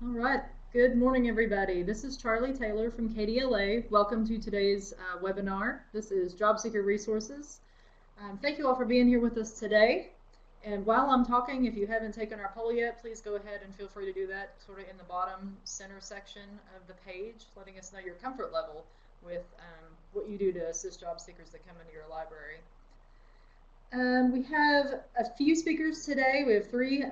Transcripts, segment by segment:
All right. Good morning, everybody. This is Charlie Taylor from KDLA. Welcome to today's webinar. This is Job Seeker Resources. Thank you all for being here with us today. And while I'm talking, if you haven't taken our poll yet, please go ahead and feel free to do that sort of in the bottom center section of the page, letting us know your comfort level with what you do to assist job seekers that come into your library. We have a few speakers today. We have three,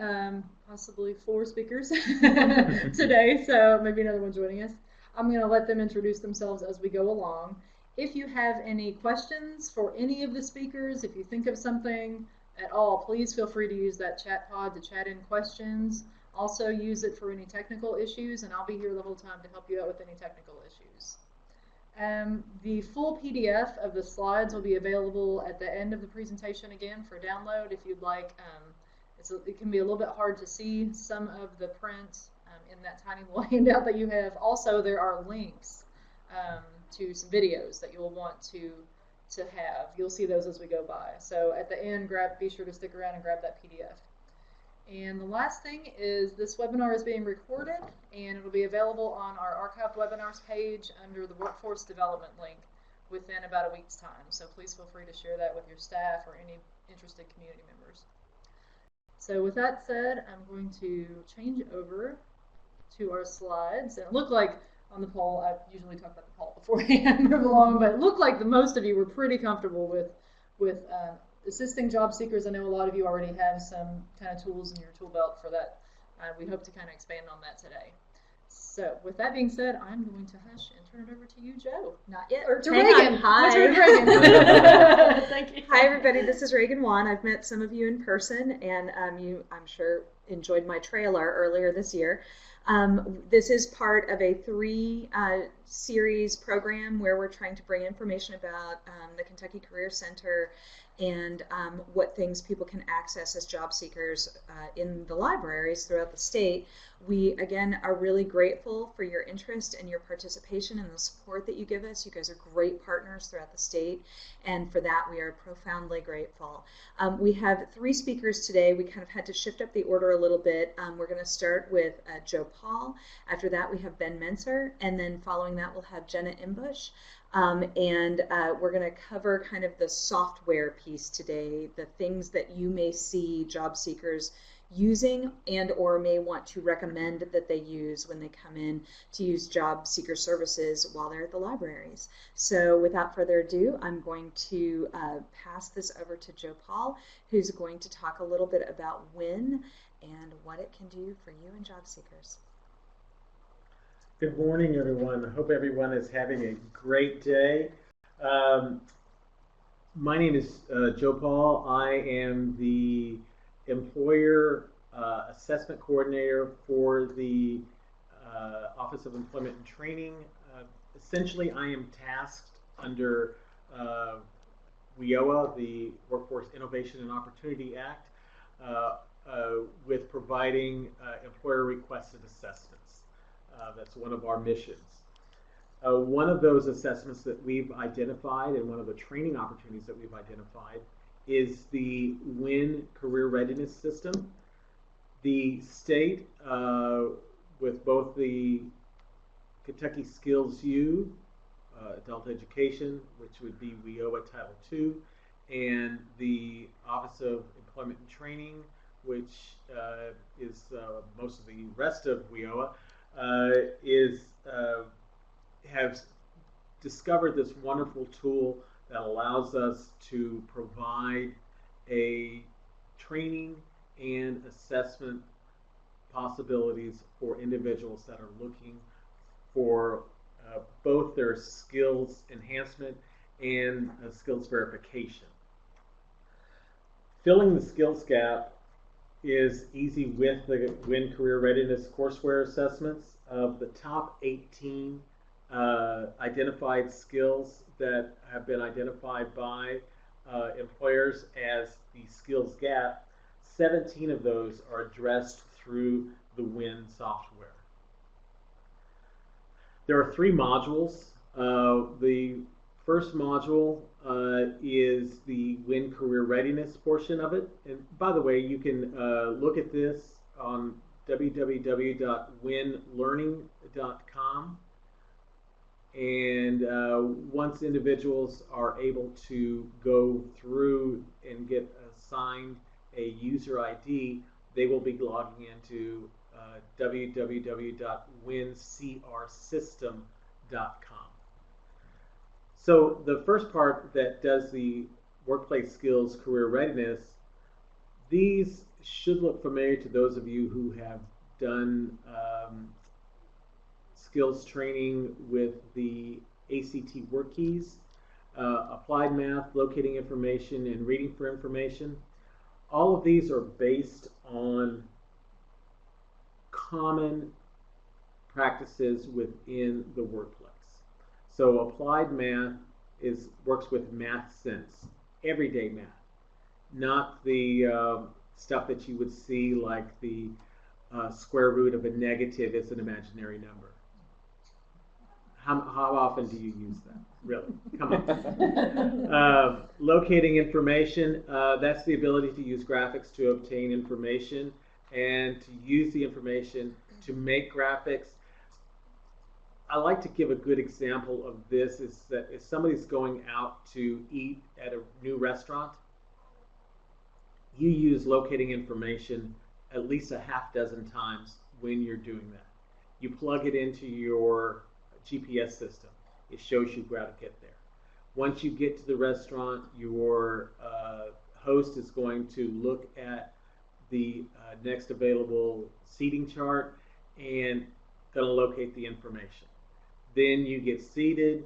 possibly four speakers today, so maybe another one joining us. I'm going to let them introduce themselves as we go along. If you have any questions for any of the speakers, if you think of something at all, please feel free to use that chat pod to chat in questions. Also use it for any technical issues, and I'll be here the whole time to help you out with any technical issues. The full PDF of the slides will be available at the end of the presentation again for download if you'd like. It can be a little bit hard to see some of the print in that tiny little handout that you have. Also, there are links to some videos that you'll want to have. You'll see those as we go by. So at the end, be sure to stick around and grab that PDF. And the last thing is this webinar is being recorded and it'll be available on our archived webinars page under the workforce development link within about a week's time. So please feel free to share that with your staff or any interested community members. So with that said, I'm going to change over to our slides. And it looked like on the poll, I usually talk about the poll beforehand, move along, but it looked like most of you were pretty comfortable with assisting job seekers. I know a lot of you already have some kind of tools in your tool belt for that. We hope to kind of expand on that today. So with that being said, I'm going to hush and turn it over to you, Joe. Not yet. Or to Hang Reagan. on. Hi. Reagan. Thank you. Hi, everybody. This is Reagan Wan. I've met some of you in person, and you, I'm sure, enjoyed my trailer earlier this year. This is part of a three-series program where we're trying to bring information about the Kentucky Career Center and what things people can access as job seekers in the libraries throughout the state. We, again, are really grateful for your interest and your participation and the support that you give us. You guys are great partners throughout the state, and for that we are profoundly grateful. We have three speakers today. We kind of had to shift up the order a little bit. We're going to start with Joe Paul. After that we have Ben Menser, and then following that we'll have Jenna Imbush. We're going to cover kind of the software piece today, the things that you may see job seekers using and or may want to recommend that they use when they come in to use job seeker services while they're at the libraries. So without further ado, I'm going to pass this over to Joe Paul, who's going to talk a little bit about WIN and what it can do for you and job seekers. Good morning, everyone. I hope everyone is having a great day. My name is Joe Paul. I am the Employer Assessment Coordinator for the Office of Employment and Training. Essentially, I am tasked under WIOA, the Workforce Innovation and Opportunity Act, with providing employer-requested assessments. That's one of our missions. One of those assessments that we've identified and one of the training opportunities that we've identified is the WIN Career Readiness System. The state, with both the Kentucky Skills U, Adult Education, which would be WIOA Title II, and the Office of Employment and Training, which is most of the rest of WIOA, have discovered this wonderful tool that allows us to provide a training and assessment possibilities for individuals that are looking for both their skills enhancement and skills verification. Filling the skills gap is easy with the WIN Career Readiness courseware assessments. Of the top 18 identified skills that have been identified by employers as the skills gap, 17 of those are addressed through the WIN software. There are three modules. The first module is the WIN Career Readiness portion of it. And by the way, you can look at this on www.winlearning.com. And once individuals are able to go through and get assigned a user ID, they will be logging into www.wincrsystem.com. So the first part that does the workplace skills, career readiness, these should look familiar to those of you who have done skills training with the ACT work keys, applied math, locating information, and reading for information. All of these are based on common practices within the workplace. So applied math works with math sense, everyday math, not the stuff that you would see like the square root of a negative is an imaginary number. How often do you use that? Really? Come on. Locating information, that's the ability to use graphics to obtain information and to use the information to make graphics. I like to give a good example of this is that if somebody's going out to eat at a new restaurant, you use locating information at least a half dozen times when you're doing that. You plug it into your GPS system. It shows you how to get there. Once you get to the restaurant, your host is going to look at the next available seating chart and going to locate the information. Then you get seated.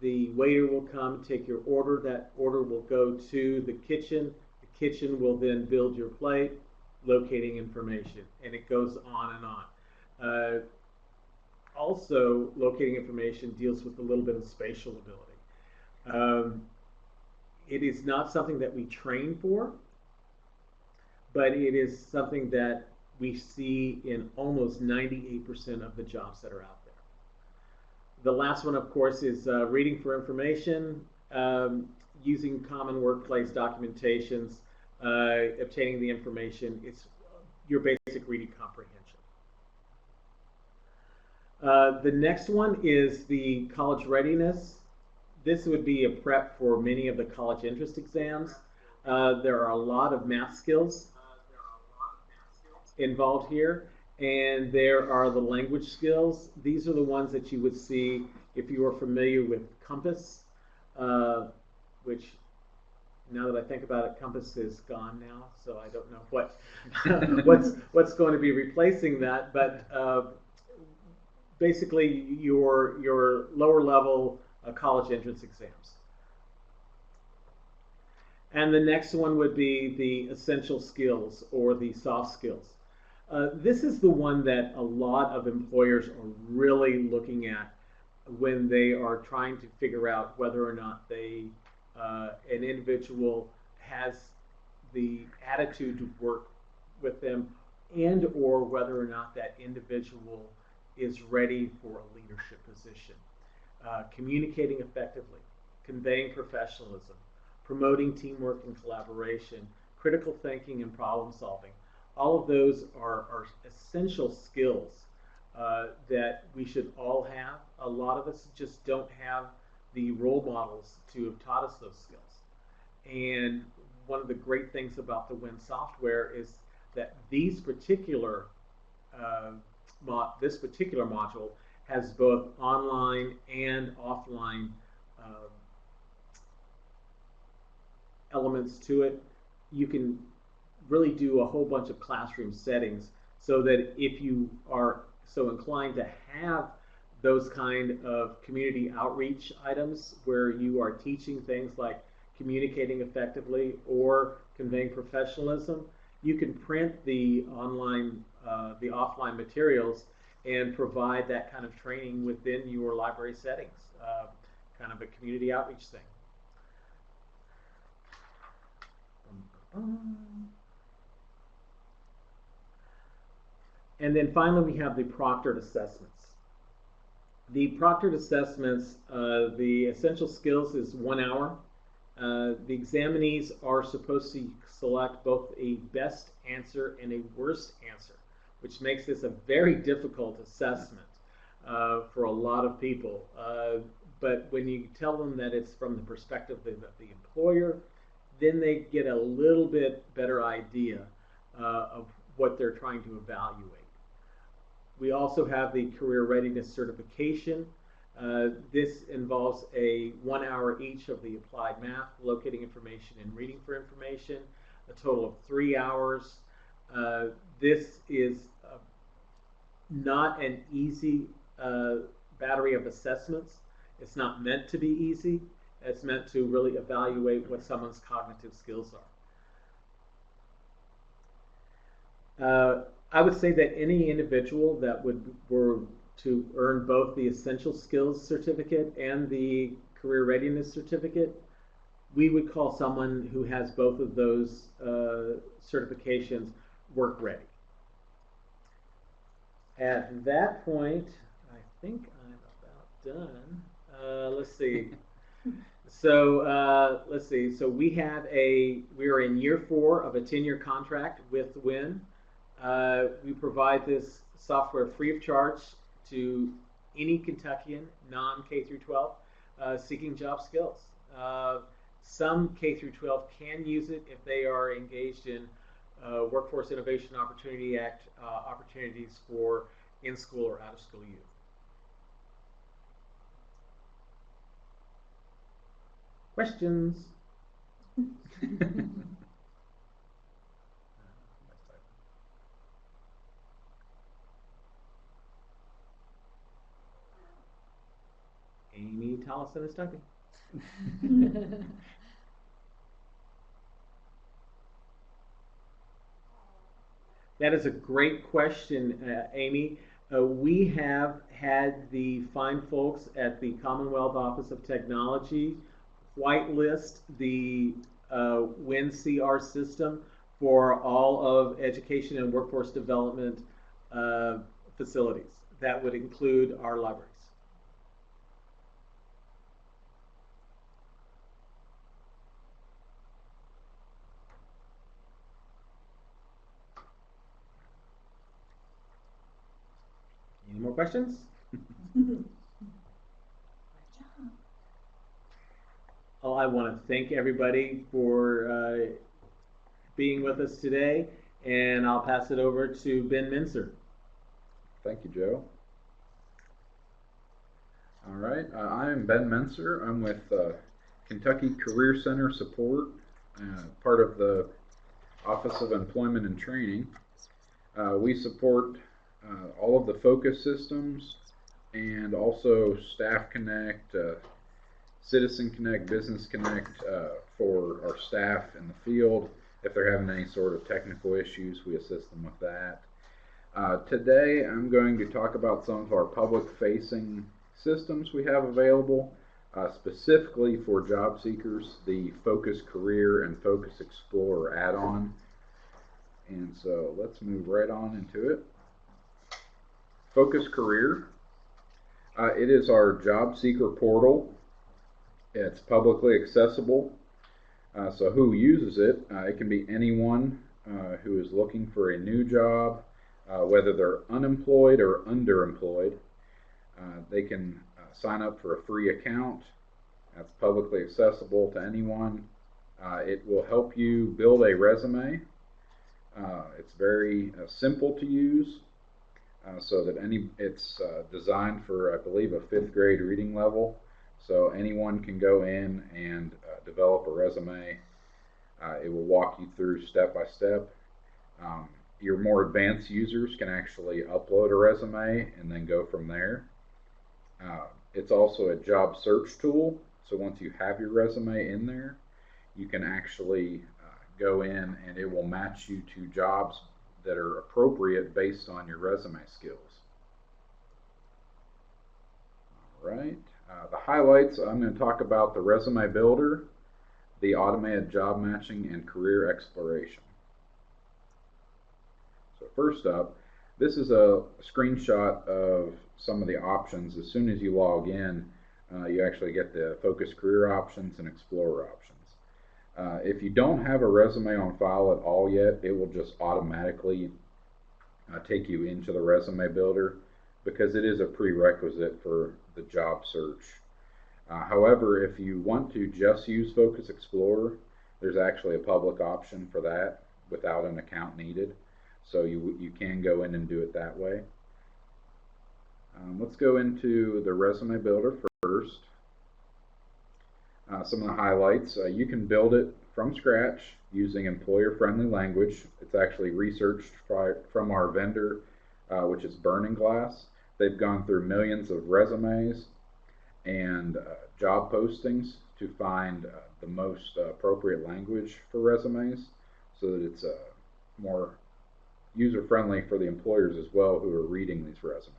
The waiter will come, take your order. That order will go to the kitchen. The kitchen will then build your plate, locating information, and it goes on and on. Also, locating information deals with a little bit of spatial ability. It is not something that we train for, but it is something that we see in almost 98% of the jobs that are out there. The last one, of course, is reading for information, using common workplace documentations, obtaining the information. It's your basic reading comprehension. The next one is the college readiness. This would be a prep for many of the college entrance exams. There are a lot of math skills involved here, and there are the language skills. These are the ones that you would see if you are familiar with Compass, which now that I think about it, Compass is gone now, so I don't know what's going to be replacing that. But basically, your lower level college entrance exams. And the next one would be the essential skills or the soft skills. This is the one that a lot of employers are really looking at when they are trying to figure out whether or not an individual has the attitude to work with them, and or whether or not that individual is ready for a leadership position. Communicating effectively, conveying professionalism, promoting teamwork and collaboration, critical thinking and problem solving. All of those are essential skills that we should all have. A lot of us just don't have the role models to have taught us those skills. And one of the great things about the Win software is that this particular module has both online and offline elements to it. You can really do a whole bunch of classroom settings so that if you are so inclined to have those kind of community outreach items where you are teaching things like communicating effectively or conveying professionalism, you can print the offline materials and provide that kind of training within your library settings, kind of a community outreach thing. And then finally, we have the Proctored Assessments. The Proctored Assessments, the essential skills is 1 hour. The examinees are supposed to select both a best answer and a worst answer which makes this a very difficult assessment for a lot of people. But when you tell them that it's from the perspective of the employer, then they get a little bit better idea of what they're trying to evaluate. We also have the Career Readiness certification. This involves a 1 hour each of the applied math, locating information, and reading for information, a total of 3 hours. This is not an easy battery of assessments. It's not meant to be easy. It's meant to really evaluate what someone's cognitive skills are. I would say that any individual that were to earn both the Essential Skills Certificate and the Career Readiness Certificate, we would call someone who has both of those certifications work ready. At that point, I think I'm about done. Let's see. So let's see. So we are in year 4 of a 10-year contract with WIN. We provide this software free of charge to any Kentuckian non-K through 12 seeking job skills. Some K through 12 can use it if they are engaged in Workforce Innovation Opportunity Act opportunities for in-school or out-of-school youth. Questions? Amy Tollison is typing. That is a great question, Amy. We have had the fine folks at the Commonwealth Office of Technology whitelist the WIN-CR system for all of education and workforce development facilities. That would include our libraries. Any more questions? Well, I want to thank everybody for being with us today, and I'll pass it over to Ben Mincer. Thank you, Joe. All right, I'm Ben Mincer. I'm with Kentucky Career Center Support, part of the Office of Employment and Training. We support all of the focus systems and also Staff Connect, Citizen Connect, Business Connect for our staff in the field. If they're having any sort of technical issues, we assist them with that. Today I'm going to talk about some of our public-facing systems we have available, specifically for job seekers, the Focus Career and Focus Explorer add-on. And so let's move right on into it. Focus Career. It is our job seeker portal. It's publicly accessible. So who uses it? It can be anyone who is looking for a new job, whether they're unemployed or underemployed. They can sign up for a free account. That's publicly accessible to anyone. It will help you build a resume. It's very simple to use, so that it's designed for, I believe, a 5th grade reading level. So anyone can go in and develop a resume. It will walk you through step by step. Your more advanced users can actually upload a resume and then go from there. It's also a job search tool. So once you have your resume in there, you can actually go in and it will match you to jobs that are appropriate based on your resume skills. All right. The highlights, I'm going to talk about the resume builder, the automated job matching, and career exploration. So first up, this is a screenshot of some of the options. As soon as you log in, you actually get the Focus Career options and Explorer options. If you don't have a resume on file at all yet, it will just automatically take you into the resume builder because it is a prerequisite for the job search. However, if you want to just use Focus Explorer, there's actually a public option for that without an account needed. So you can go in and do it that way. Let's go into the resume builder first. Some of the highlights, you can build it from scratch using employer-friendly language. It's actually researched from our vendor, which is Burning Glass. They've gone through millions of resumes and job postings to find the most appropriate language for resumes so that it's more user-friendly for the employers as well who are reading these resumes.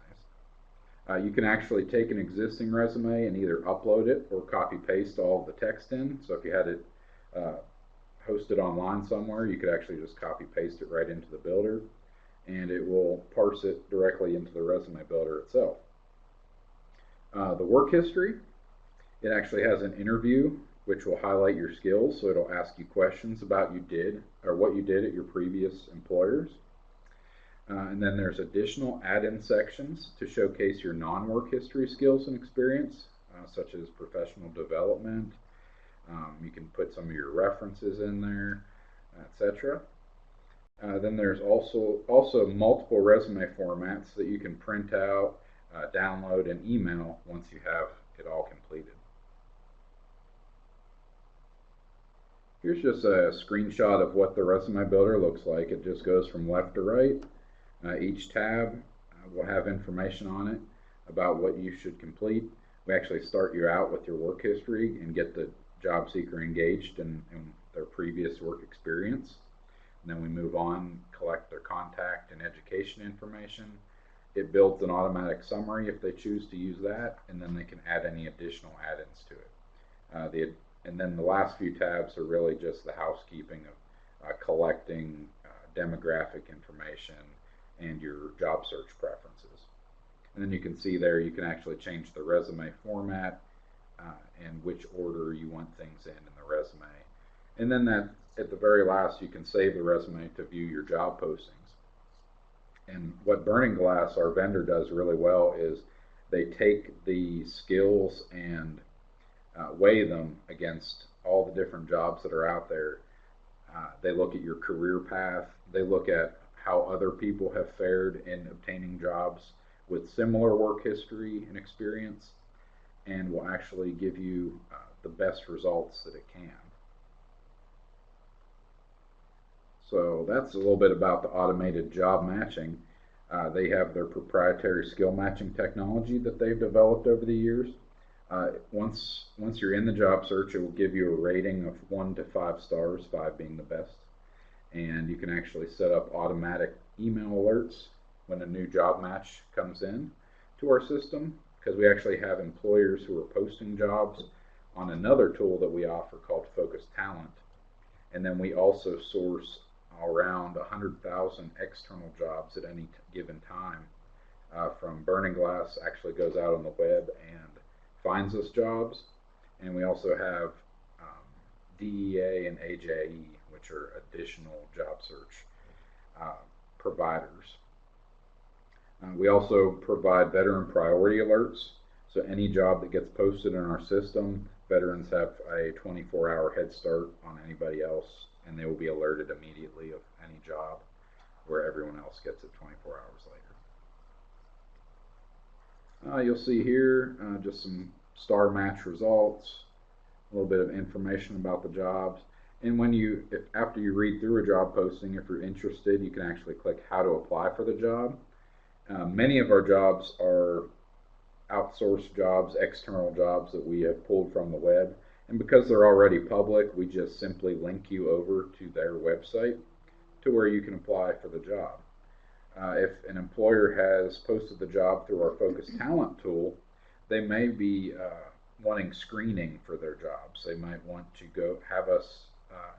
You can actually take an existing resume and either upload it or copy paste all of the text in. So if you had it hosted online somewhere, you could actually just copy paste it right into the builder and it will parse it directly into the resume builder itself. The work history, it actually has an interview which will highlight your skills, so it'll ask you questions about what you did at your previous employers. And then there's additional add-in sections to showcase your non-work history skills and experience, such as professional development. You can put some of your references in there, etc. Then there's also multiple resume formats that you can print out, download, and email once you have it all completed. Here's just a screenshot of what the resume builder looks like. It just goes from left to right. Each tab will have information on it about what you should complete. We actually start you out with your work history and get the job seeker engaged in their previous work experience. And then we move on, collect their contact and education information. It builds an automatic summary if they choose to use that, and then they can add any additional add-ins to it. And then the last few tabs are really just the housekeeping of collecting demographic information and your job search preferences. And then you can see there you can actually change the resume format and which order you want things in the resume. And then at the very last you can save the resume to view your job postings. And what Burning Glass, our vendor, does really well is they take the skills and weigh them against all the different jobs that are out there. They look at your career path. They look at how other people have fared in obtaining jobs with similar work history and experience, and will actually give you the best results that it can. So that's a little bit about the automated job matching. They have their proprietary skill matching technology that they've developed over the years. Once you're in the job search, it will give you a rating of 1 to 5 stars, 5 being the best. And you can actually set up automatic email alerts when a new job match comes in to our system, because we actually have employers who are posting jobs on another tool that we offer called Focus Talent. And then we also source around 100,000 external jobs at any given time. From Burning Glass actually goes out on the web and finds us jobs. And we also have DEA and AJE, which are additional job search providers. We also provide veteran priority alerts. So any job that gets posted in our system, veterans have a 24-hour head start on anybody else, and they will be alerted immediately of any job, where everyone else gets it 24 hours later. You'll see here just some star match results, a little bit of information about the jobs. And after you read through a job posting, if you're interested, you can actually click how to apply for the job. Many of our jobs are outsourced jobs, external jobs that we have pulled from the web. And because they're already public, we just simply link you over to their website to where you can apply for the job. If an employer has posted the job through our Focus Talent tool, they may be wanting screening for their jobs. They might want to have us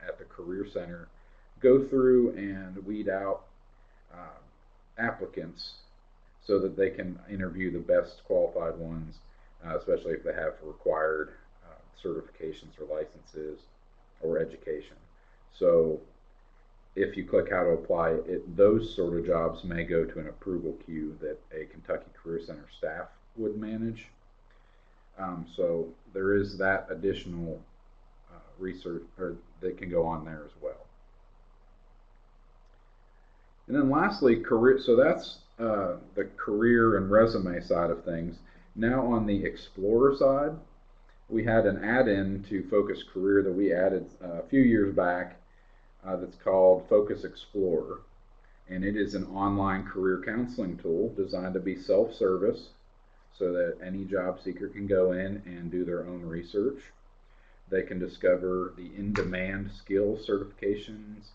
at the Career Center go through and weed out applicants so that they can interview the best qualified ones, especially if they have required certifications or licenses or education. So if you click how to apply, those sort of jobs may go to an approval queue that a Kentucky Career Center staff would manage. So there is that additional research that can go on there as well. And then lastly, career. So that's the career and resume side of things. Now on the Explorer side, we had an add-in to Focus Career that we added a few years back that's called Focus Explorer. And it is an online career counseling tool designed to be self-service so that any job seeker can go in and do their own research. They can discover the in-demand skills certifications,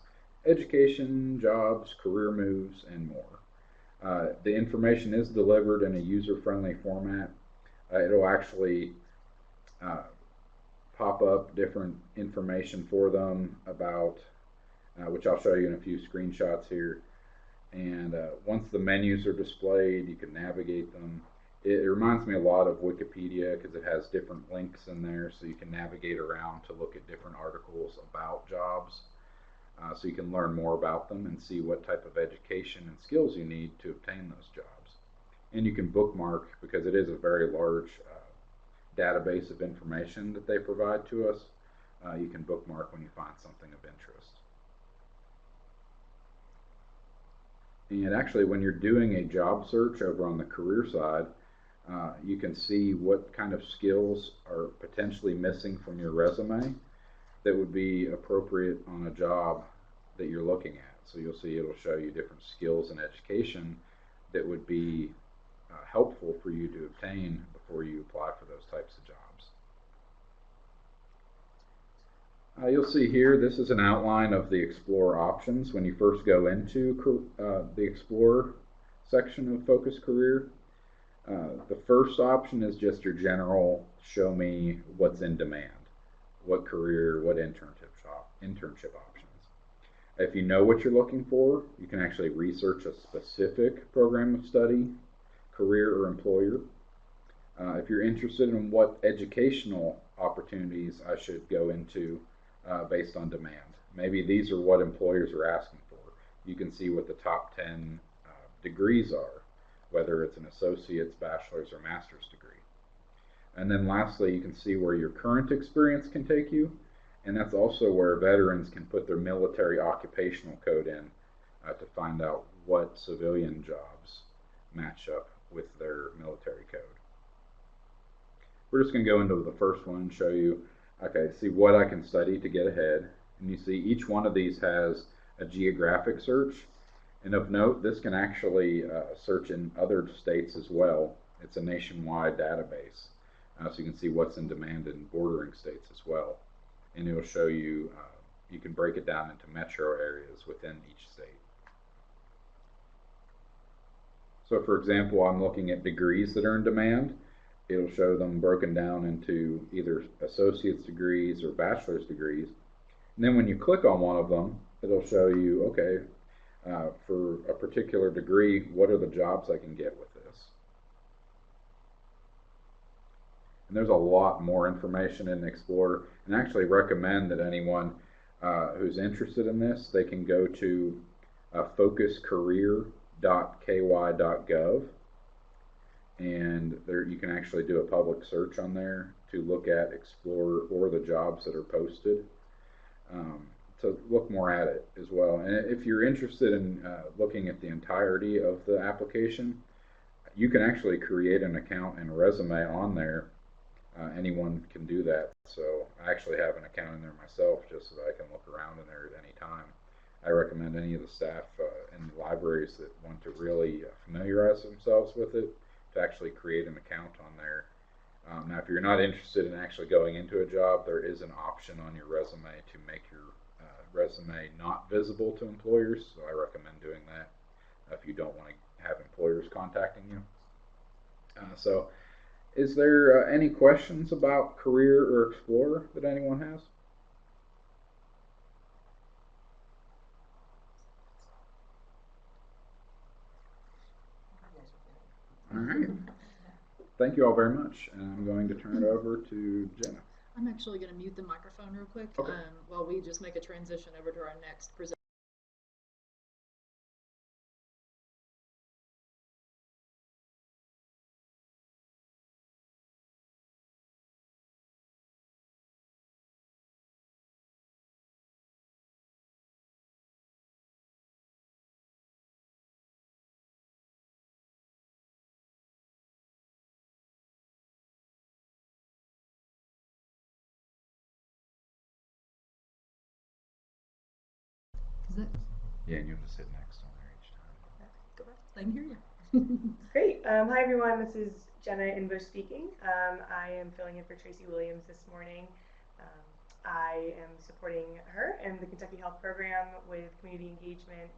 education, jobs, career moves, and more. The information is delivered in a user-friendly format. It'll actually pop up different information for them about, which I'll show you in a few screenshots here. And once the menus are displayed, you can navigate them. It reminds me a lot of Wikipedia because it has different links in there, so you can navigate around to look at different articles about jobs. So you can learn more about them and see what type of education and skills you need to obtain those jobs. And you can bookmark because it is a very large database of information that they provide to us. You can bookmark when you find something of interest. And actually, when you're doing a job search over on the career side, you can see what kind of skills are potentially missing from your resume that would be appropriate on a job that you're looking at. So you'll see it'll show you different skills and education that would be helpful for you to obtain before you apply for those types of jobs. You'll see here, this is an outline of the Explorer options when you first go into the Explorer section of Focus Career. The first option is just your general show me what's in demand, what career, what internship options. If you know what you're looking for, you can actually research a specific program of study, career, or employer. If you're interested in what educational opportunities I should go into based on demand, maybe these are what employers are asking for. You can see what the top 10 degrees are, whether it's an associate's, bachelor's, or master's degree. And then lastly, you can see where your current experience can take you, and that's also where veterans can put their military occupational code in to find out what civilian jobs match up with their military code. We're just going to go into the first one and show you, okay, see what I can study to get ahead. And you see each one of these has a geographic search. And of note, this can actually search in other states as well. It's a nationwide database. So you can see what's in demand in bordering states as well. And it'll show you, you can break it down into metro areas within each state. So for example, I'm looking at degrees that are in demand. It'll show them broken down into either associate's degrees or bachelor's degrees. And then when you click on one of them, it'll show you, okay, for a particular degree, what are the jobs I can get with this? And there's a lot more information in Explorer, and I actually recommend that anyone who's interested in this, they can go to focuscareer.ky.gov, and there you can actually do a public search on there to look at Explorer or the jobs that are posted. To look more at it as well. And if you're interested in looking at the entirety of the application, you can actually create an account and a resume on there. Anyone can do that. So I actually have an account in there myself just so that I can look around in there at any time. I recommend any of the staff in the libraries that want to really familiarize themselves with it to actually create an account on there. Now, if you're not interested in actually going into a job, there is an option on your resume to make your resume not visible to employers, so I recommend doing that if you don't want to have employers contacting you. So is there any questions about Career or Explorer that anyone has? All right. Thank you all very much, and I'm going to turn it over to Jenna. I'm actually going to mute the microphone real quick Okay. while we just make a transition over to our next presenter. Is it? Yeah, and you'll just hit next on there each time. Go back. I can hear you. Great. Hi, everyone. This is Jenna Inbush speaking. I am filling in for Tracy Williams this morning. I am supporting her and the Kentucky Health Program with community engagement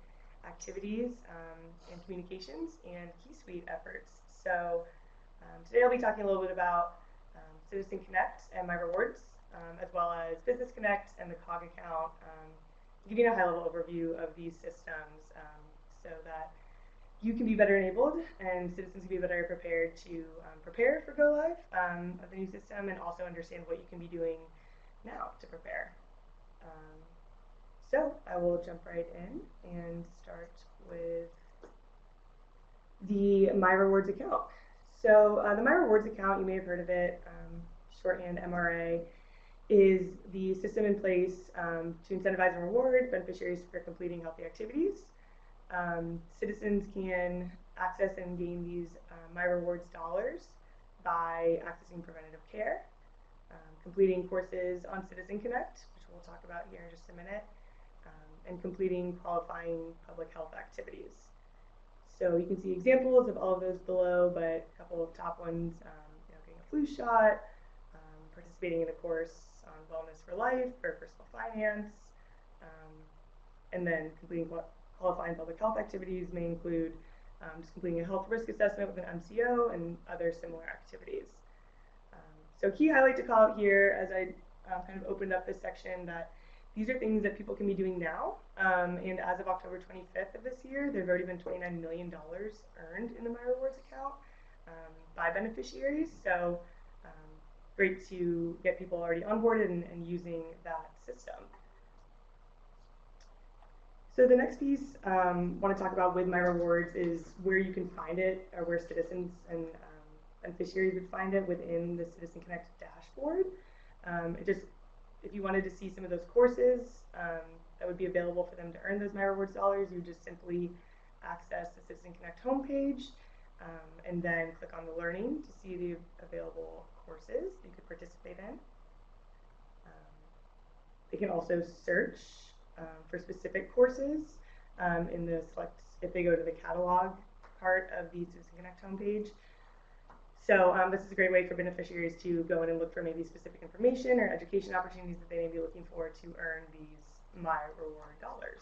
activities and communications and Key Suite efforts. So today I'll be talking a little bit about Citizen Connect and my rewards, as well as Business Connect and the COG account, giving a high-level overview of these systems so that you can be better enabled and citizens can be better prepared to prepare for go live of the new system and also understand what you can be doing now to prepare. So I will jump right in and start with the My Rewards account. So the My Rewards account, you may have heard of it, shorthand MRA, is the system in place to incentivize and reward beneficiaries for completing healthy activities. Citizens can access and gain these My Rewards dollars by accessing preventative care, completing courses on Citizen Connect, which we'll talk about here in just a minute, and completing qualifying public health activities. So you can see examples of all of those below, but a couple of top ones, getting a flu shot, participating in a course on wellness for life or personal finance, and then completing qualifying public health activities may include just completing a health risk assessment with an MCO and other similar activities. So key highlight to call out here as I kind of opened up this section that these are things that people can be doing now. And as of October 25th of this year, there's already been $29 million earned in the My Rewards account by beneficiaries. So great to get people already onboarded and using that system. So the next piece I want to talk about with My Rewards is where you can find it, or where citizens and beneficiaries would find it within the Citizen Connect dashboard. If you wanted to see some of those courses that would be available for them to earn those My Rewards dollars, you just simply access the Citizen Connect homepage and then click on the learning to see the available courses you could participate in. They can also search for specific courses in the select, if they go to the catalog part of the Citizen Connect homepage. So this is a great way for beneficiaries to go in and look for maybe specific information or education opportunities that they may be looking for to earn these My Reward dollars.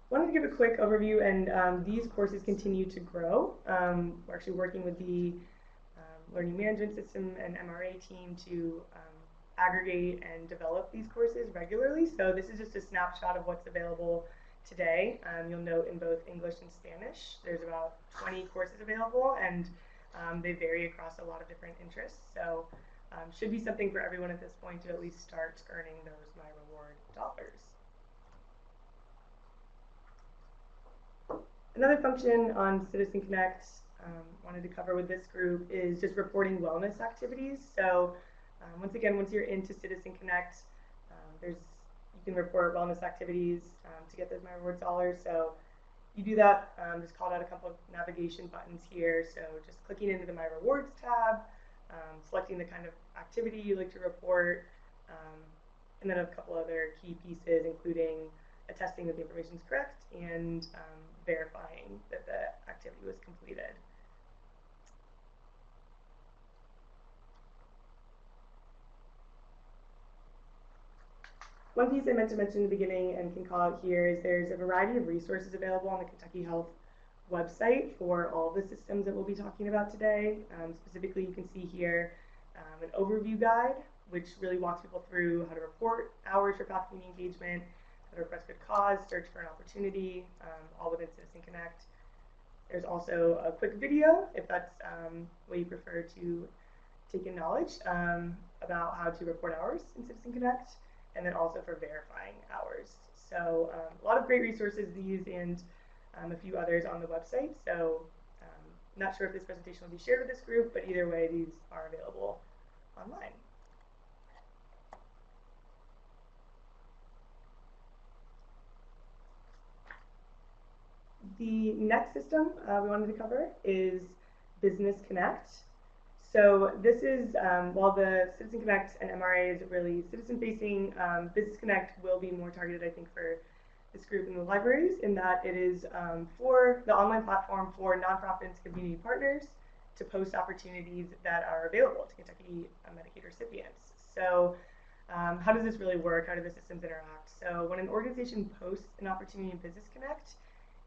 Wanted to give a quick overview, and these courses continue to grow. We're actually working with the Learning Management System and MRA team to aggregate and develop these courses regularly. So this is just a snapshot of what's available today. You'll note in both English and Spanish, there's about 20 courses available, and they vary across a lot of different interests. So should be something for everyone at this point to at least start earning those My Reward dollars. Another function on Citizen Connect wanted to cover with this group is just reporting wellness activities. So once again, once you're into Citizen Connect, you can report wellness activities to get those My Rewards dollars. So you do that, just called out a couple of navigation buttons here. So just clicking into the My Rewards tab, selecting the kind of activity you like to report, and then a couple other key pieces, including attesting that the information is correct and verifying that the activity was completed. One piece I meant to mention in the beginning and can call out here is there's a variety of resources available on the Kentucky Health website for all the systems that we'll be talking about today. Specifically, you can see here an overview guide, which really walks people through how to report hours for path community engagement, how to request good cause, search for an opportunity, all within Citizen Connect. There's also a quick video, if that's what you prefer to take in knowledge, about how to report hours in Citizen Connect, and then also for verifying hours. So a lot of great resources, these and a few others on the website. So not sure if this presentation will be shared with this group, but either way, these are available online. The next system we wanted to cover is Business Connect. So this is, while the Citizen Connect and MRA is really citizen-facing, Business Connect will be more targeted, I think, for this group in the libraries, in that it is for the online platform for nonprofits, community partners, to post opportunities that are available to Kentucky Medicaid recipients. So how does this really work? How do the systems interact? So when an organization posts an opportunity in Business Connect,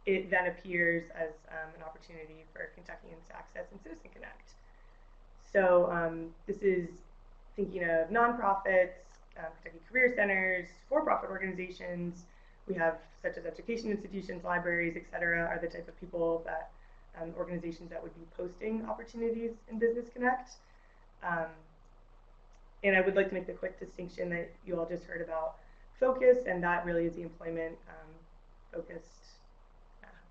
it then appears as an opportunity for Kentuckians to access in Citizen Connect. So this is thinking of nonprofits, Kentucky Career Centers, for-profit organizations. We have such as education institutions, libraries, et cetera, are the type of people that organizations that would be posting opportunities in Business Connect. And I would like to make the quick distinction that you all just heard about focus, and that really is the employment focused,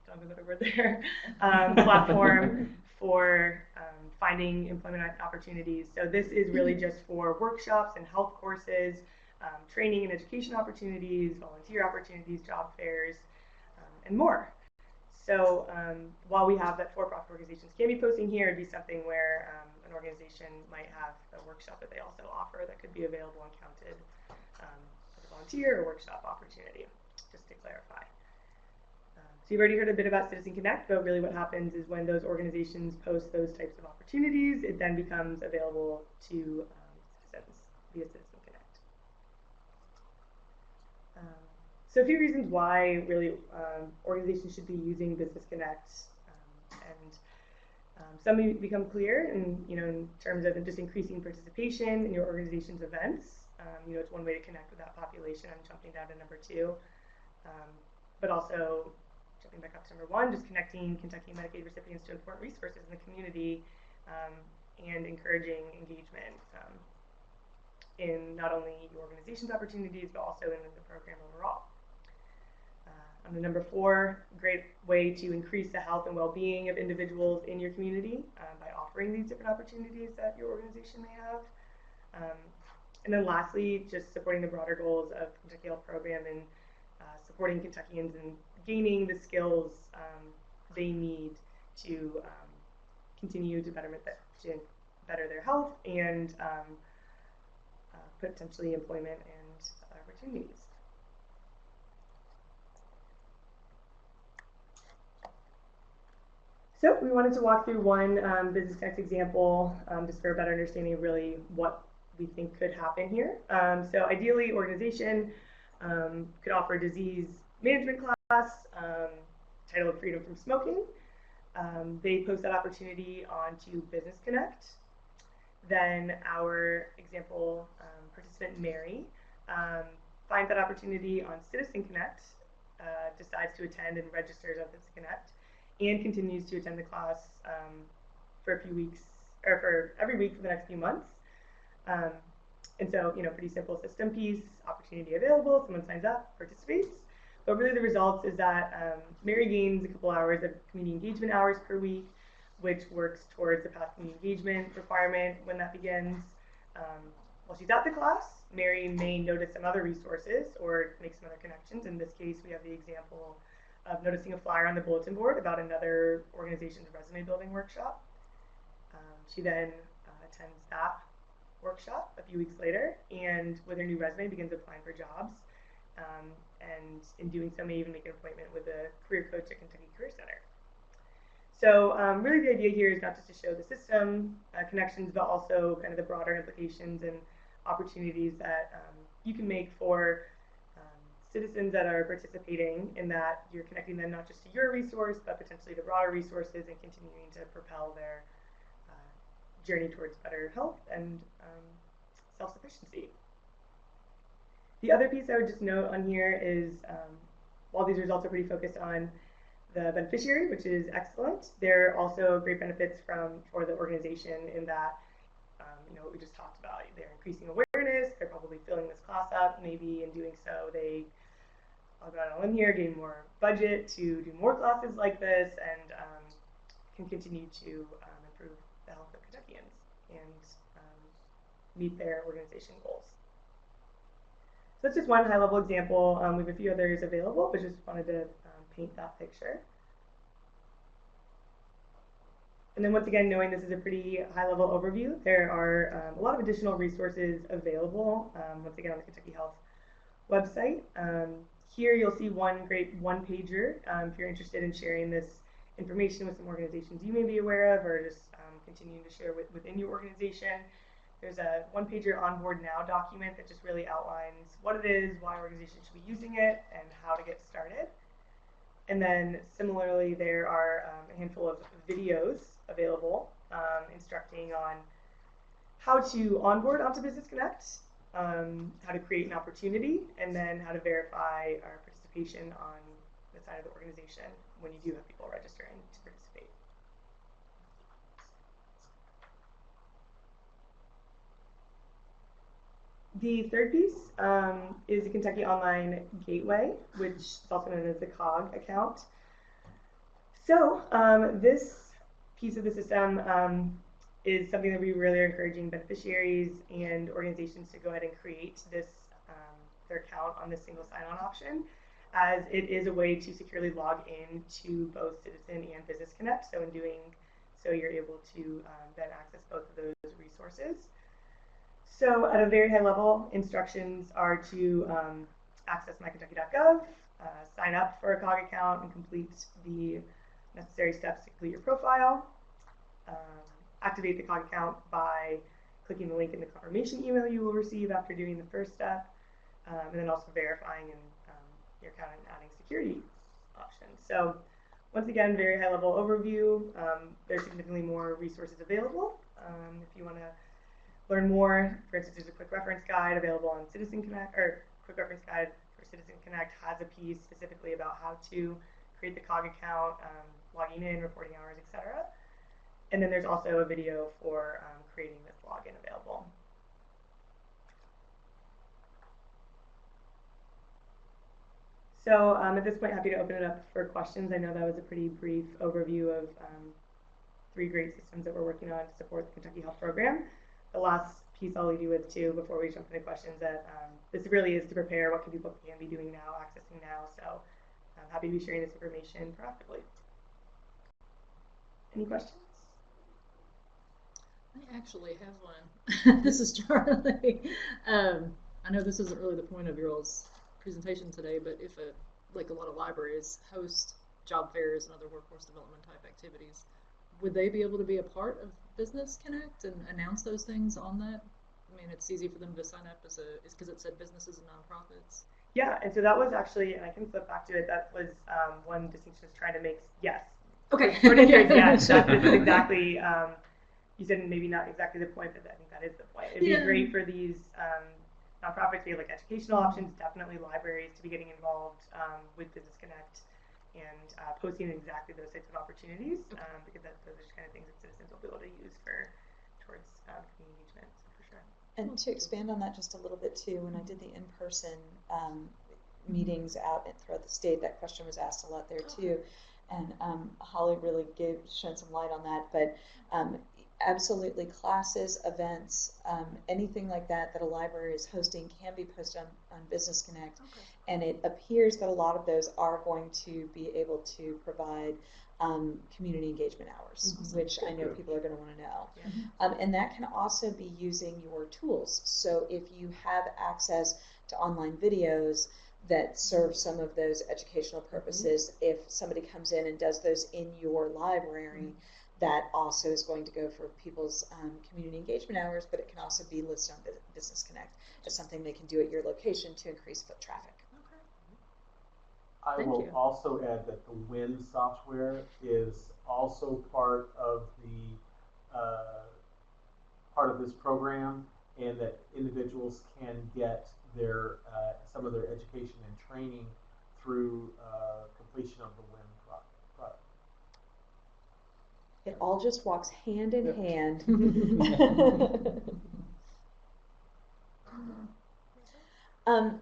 don't know the word there, platform for finding employment opportunities. So this is really just for workshops and health courses, training and education opportunities, volunteer opportunities, job fairs, and more. So while we have that for-profit organizations can be posting here, it'd be something where an organization might have a workshop that they also offer that could be available and counted as a volunteer or workshop opportunity, just to clarify. So you've already heard a bit about Citizen Connect, but really what happens is when those organizations post those types of opportunities, it then becomes available to citizens via Citizen Connect. So a few reasons why really organizations should be using Business Connect, and some become clear in terms of just increasing participation in your organization's events. It's one way to connect with that population. I'm jumping down to number 2, but also jumping back up to number 1, just connecting Kentucky Medicaid recipients to important resources in the community and encouraging engagement in not only your organization's opportunities, but also in the program overall. On the number 4, great way to increase the health and well-being of individuals in your community by offering these different opportunities that your organization may have. And then lastly, just supporting the broader goals of Kentucky Health Program and supporting Kentuckians in gaining the skills they need to continue to better their health and potentially employment and opportunities. So we wanted to walk through one Business Connect example just for a better understanding of really what we think could happen here. So ideally, organization could offer a disease management class titled Freedom from Smoking. They post that opportunity onto Business Connect. Then our example participant, Mary, finds that opportunity on Citizen Connect, decides to attend and registers on Citizen Connect, and continues to attend the class for a few weeks, or for every week for the next few months. And so, pretty simple system piece, opportunity available, someone signs up, participates. But really the results is that Mary gains a couple hours of community engagement hours per week, which works towards the past community engagement requirement when that begins. While she's at the class, Mary may notice some other resources or make some other connections. In this case, we have the example of noticing a flyer on the bulletin board about another organization's resume building workshop. She then attends that workshop a few weeks later, and with her new resume begins applying for jobs, and in doing so may even make an appointment with a career coach at Kentucky Career Center. So really the idea here is not just to show the system connections, but also kind of the broader implications and opportunities that you can make for citizens that are participating, in that you're connecting them not just to your resource, but potentially to broader resources and continuing to propel their journey towards better health and self-sufficiency. The other piece I would just note on here is while these results are pretty focused on the beneficiary, which is excellent, there are also great benefits for the organization in that, what we just talked about, they're increasing awareness, they're probably filling this class up, maybe in doing so they, I'll go out on a limb here, gain more budget to do more classes like this, and can continue to improve the health of Kentuckians and meet their organization goals. So that's just one high-level example. We have a few others available, but just wanted to paint that picture. And then once again, knowing this is a pretty high-level overview, there are a lot of additional resources available, once again, on the Kentucky Health website. Here you'll see one great one-pager if you're interested in sharing this information with some organizations you may be aware of, or just continuing to share within your organization. There's a one-pager Onboard Now document that just really outlines what it is, why organizations should be using it, and how to get started. And then similarly, there are a handful of videos available instructing on how to onboard onto Business Connect, how to create an opportunity, and then how to verify our participation on the side of the organization when you do have people registering to participate. The third piece is the Kentucky Online Gateway, which is also known as the COG account. So this piece of the system is something that we really are encouraging beneficiaries and organizations to go ahead and create this their account on this single sign-on option, as it is a way to securely log in to both Citizen and Business Connect. So in doing so, you're able to then access both of those resources. So at a very high level, instructions are to access mykentucky.gov, sign up for a COG account, and complete the necessary steps to complete your profile. Activate the COG account by clicking the link in the confirmation email you will receive after doing the first step, and then also verifying your account and adding security options. So once again, very high level overview. There's significantly more resources available. If you want to learn more, for instance, there's a quick reference guide available on Citizen Connect, or quick reference guide for Citizen Connect has a piece specifically about how to create the COG account, logging in, reporting hours, etc. And then there's also a video for creating this login available. So at this point, happy to open it up for questions. I know that was a pretty brief overview of 3 great systems that we're working on to support the Kentucky Health Program. The last piece I'll leave you with too, before we jump into questions, that this really is to prepare what people can be doing now, accessing now. So I'm happy to be sharing this information proactively. Any questions? I actually have one. This is Charlie. I know this isn't really the point of your all's presentation today, but if like a lot of libraries host job fairs and other workforce development type activities, would they be able to be a part of Business Connect and announce those things on that? I mean, it's easy for them to sign up is because it said businesses and nonprofits. Yeah, and so that was actually, and I can flip back to it, that was one distinction I was trying to make. Yes. Okay. Yes, this is exactly, you said maybe not exactly the point, but I think that is the point. It'd be great for these nonprofits, we have like educational options, definitely libraries to be getting involved with Business Connect and posting exactly those types of opportunities, because those are just kind of things that citizens will be able to use towards community engagement, so for sure. And to expand on that just a little bit too, when I did the in-person meetings out throughout the state, that question was asked a lot there too. And Holly really shone some light on that. But absolutely, classes, events, anything like that a library is hosting can be posted on Business Connect. Okay. And it appears that a lot of those are going to be able to provide community engagement hours, which I know people are going to want to know. Yeah. And that can also be using your tools. So if you have access to online videos that serve some of those educational purposes, if somebody comes in and does those in your library, that also is going to go for people's community engagement hours, but it can also be listed on Business Connect as something they can do at your location to increase foot traffic. I will also add that the WIN software is also part of this program, and that individuals can get their some of their education and training through completion of the WIN product. It all just walks hand in hand.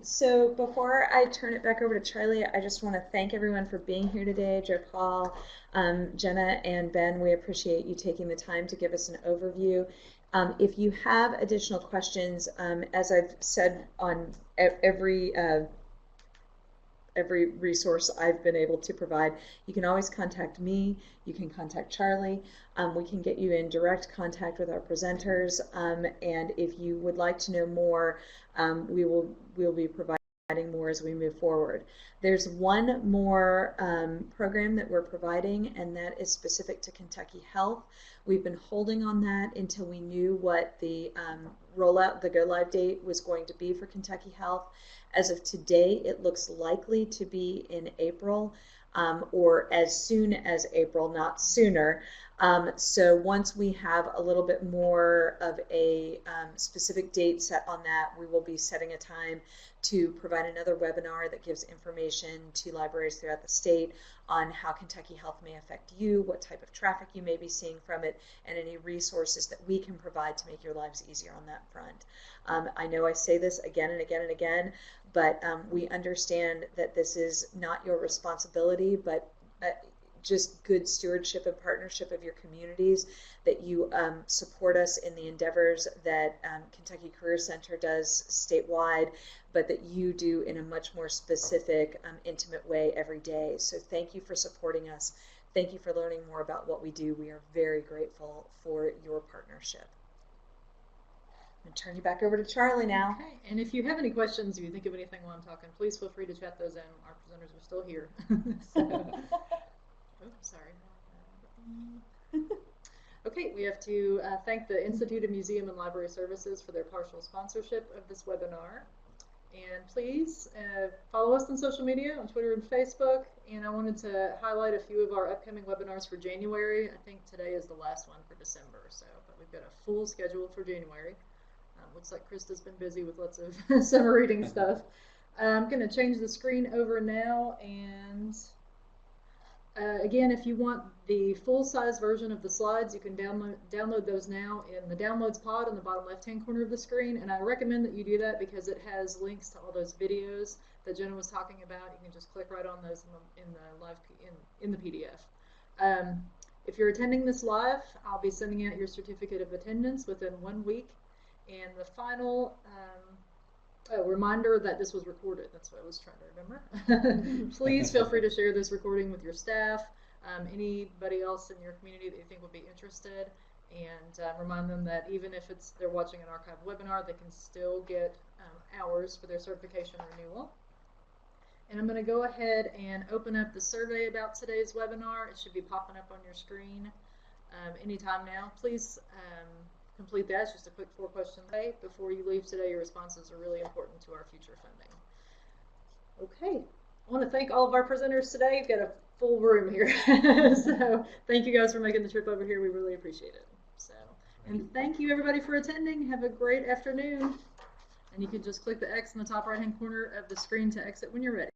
So before I turn it back over to Charlie, I just want to thank everyone for being here today. Joe Paul, Jenna, and Ben, we appreciate you taking the time to give us an overview. If you have additional questions, as I've said on every every resource I've been able to provide. You can always contact me. You can contact Charlie. We can get you in direct contact with our presenters. And if you would like to know more, we'll be providing more as we move forward. There's one more program that we're providing, and that is specific to Kentucky Health. We've been holding on that until we knew what the rollout, the go-live date was going to be for Kentucky Health. As of today, it looks likely to be in April, or as soon as April, not sooner. So once we have a little bit more of a specific date set on that, we will be setting a time to provide another webinar that gives information to libraries throughout the state on how Kentucky Health may affect you, what type of traffic you may be seeing from it, and any resources that we can provide to make your lives easier on that front. I know I say this again and again and again, but we understand that this is not your responsibility, but just good stewardship and partnership of your communities, that you support us in the endeavors that Kentucky Career Center does statewide, but that you do in a much more specific, intimate way every day. So thank you for supporting us. Thank you for learning more about what we do. We are very grateful for your partnership. I'm going to turn you back over to Charlie now. Okay, and if you have any questions, if you think of anything while I'm talking, please feel free to chat those in. Our presenters are still here. Oh, sorry. Okay, we have to thank the Institute of Museum and Library Services for their partial sponsorship of this webinar. And please follow us on social media, on Twitter and Facebook. And I wanted to highlight a few of our upcoming webinars for January. I think today is the last one for December, but we've got a full schedule for January. Looks like Krista's been busy with lots of summer reading stuff. I'm going to change the screen over now, and again, if you want the full-size version of the slides, you can download those now in the Downloads pod in the bottom left-hand corner of the screen, and I recommend that you do that because it has links to all those videos that Jenna was talking about. You can just click right on those in the PDF. If you're attending this live, I'll be sending out your certificate of attendance within 1 week, and the final reminder that this was recorded. That's what I was trying to remember. Please feel free to share this recording with your staff, anybody else in your community that you think would be interested, and remind them that even if they're watching an archived webinar, they can still get hours for their certification renewal. And I'm going to go ahead and open up the survey about today's webinar. It should be popping up on your screen anytime now. Please complete that. It's just a quick 4-question survey. Before you leave today, your responses are really important to our future funding. Okay, I want to thank all of our presenters today. We've got a full room here. So thank you guys for making the trip over here. We really appreciate it. And thank you everybody for attending. Have a great afternoon. And you can just click the X in the top right-hand corner of the screen to exit when you're ready.